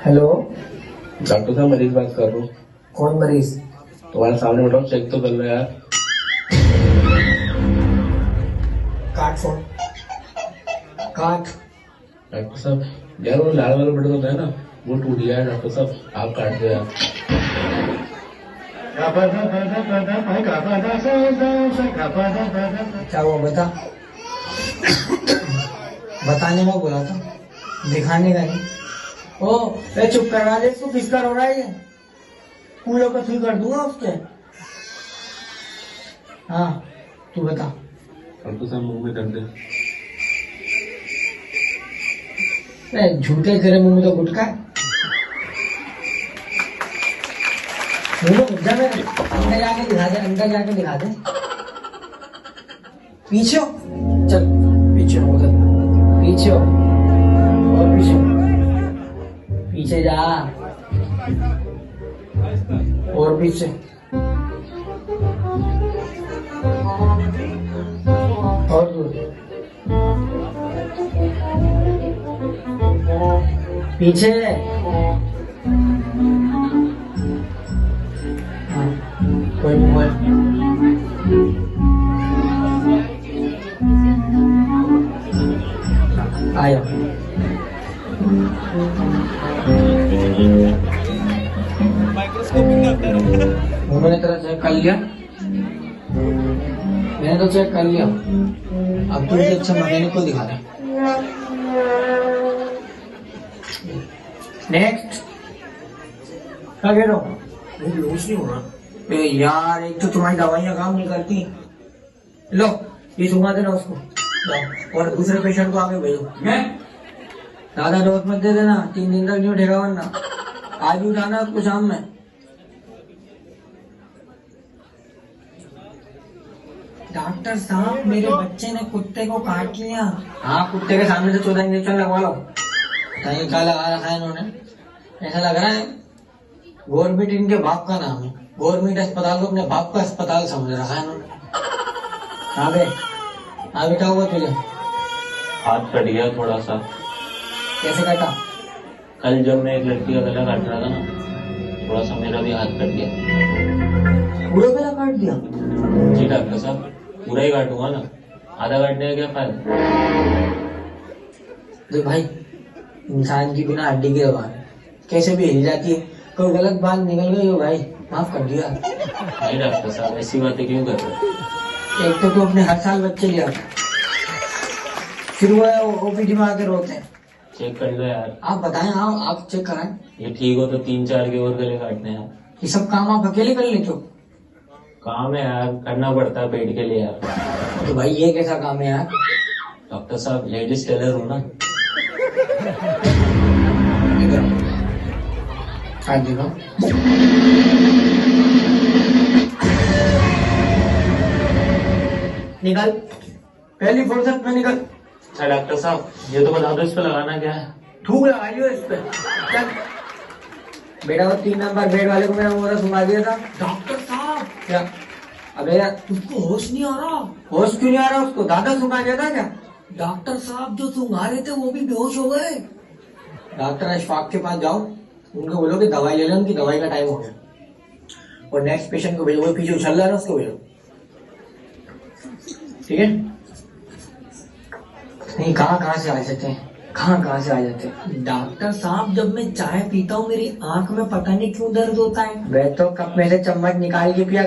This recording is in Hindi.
हेलो डॉक्टर साहब, मरीज बात कर रहा हूँ। कौन मरीज? तुम्हारे सामने बैठा हूँ, चेक तो कर लो यार। काट फोन काट। डॉक्टर साहब यार, वो लाल वाला बटन होता है ना, वो टूट गया है। डॉक्टर साहब आप काट दो यार। क्या हुआ बता। बताने को बोला था, दिखाने का नहीं। ओ चुप करवा दे इसको, किसका रो रहा है ये? कूलों को ठीक कर दूंगा उसके। हाँ तू बता। डॉक्टर साहब मुंह में दर्द है। झूठे तेरे मुंह में तो गुटका है। मुंह में गुटका में अंदर जाके दिखा दे, अंदर जाके दिखा दे। पीछे हो, चल पीछे हो, उधर पीछे हो और पीछे हो। पीछे जा और पीछे। और दूर पीछे। हाँ कोई मोबाइल। आया उन्होंने तेरा चेक कर लिया, मैंने तो चेक कर लिया। अब तू मुझे अच्छा मैकेनिक को दिखा दे। नेक्स्ट क्या कह रहा हूँ? लूज नहीं हो रहा यार। एक तो तुम्हारी दवाइयाँ काम नहीं करती। लो ये सुंघा देना उसको, और दूसरे पेशेंट को आगे भेजो। ज्यादा डोज मत दे देना, 3 दिन तक नहीं उठेगा वरना। आज भी उठाना उसको शाम में। डॉक्टर साहब मेरे बच्चे ने कुत्ते को काट लिया। हाँ कुत्ते के सामने से 14 इंजेक्शन लगवा लो। कहीं क्या लगा रखा है इन्होंने, ऐसा लग रहा है गवर्नमेंट इनके बाप का नाम है। गवर्नमेंट अस्पताल को अपने बाप का अस्पताल समझ रखा है इन्होंने। आगे आगे क्या हुआ तुझे? हाथ कट गया थोड़ा सा। कैसे कटा? कल जब मैं एक लड़की का गला काट रहा था ना, थोड़ा सा मेरा भी हाथ कट गया। पूरा गला काट दिया? जी डॉक्टर साहब, पूरा ही काटूंगा ना, आधा काटने का क्या फायदा। देख भाई, इंसान की बिना हड्डी की दबा कैसे भी हिल जाती है। कोई गलत बात निकल गई हो भाई, माफ कर दिया। नहीं डॉक्टर साहब, ऐसी बातें क्यों कर रहे हो? एक तो तू अपने हर साल बच्चे लिया, फिर वो ओपीडी में आके रोते हैं। चेक कर लो यार। आप बताएं, आप चेक कराएं। ये ठीक हो तो 3-4 के और गले काटने हैं। ये सब काम आप अकेले कर लेते हो? काम है यार, करना पड़ता है पेट के लिए यार। तो भाई ये कैसा काम है यार? डॉक्टर साहब लेडीज टेलर हूँ ना। हाँ जी हाँ। निकल, पहली फुर्सत में निकल। अच्छा डॉक्टर साहब, ये तो बता दो इस पे लगाना क्या है। थूक लगा लियो इस पे। चल बेटा, वो 3 नंबर बेड वाले को मेरा मोहरा सुना दिया था। डॉक्टर साहब क्या? अबे यार उसको होश नहीं आ रहा। होश क्यों नहीं आ रहा उसको? दादा सुना दिया था क्या? डॉक्टर साहब जो सुंघा रहे थे वो भी बेहोश हो गए। डॉक्टर अशफाक के पास जाओ, उनको बोलो कि दवाई ले लो, उनकी दवाई का टाइम हो गया। और नेक्स्ट पेशेंट को भेजो, वो पीछे उछल रहा है ना, उसको भेजो। ठीक है? नहीं कहाँ से आ जाते हैं, कहाँ से आ जाते हैं। डॉक्टर साहब जब मैं चाय पीता हूँ मेरी आंख में पता नहीं क्यों दर्द होता है। वह तो कप में से चम्मच निकाल के पिया।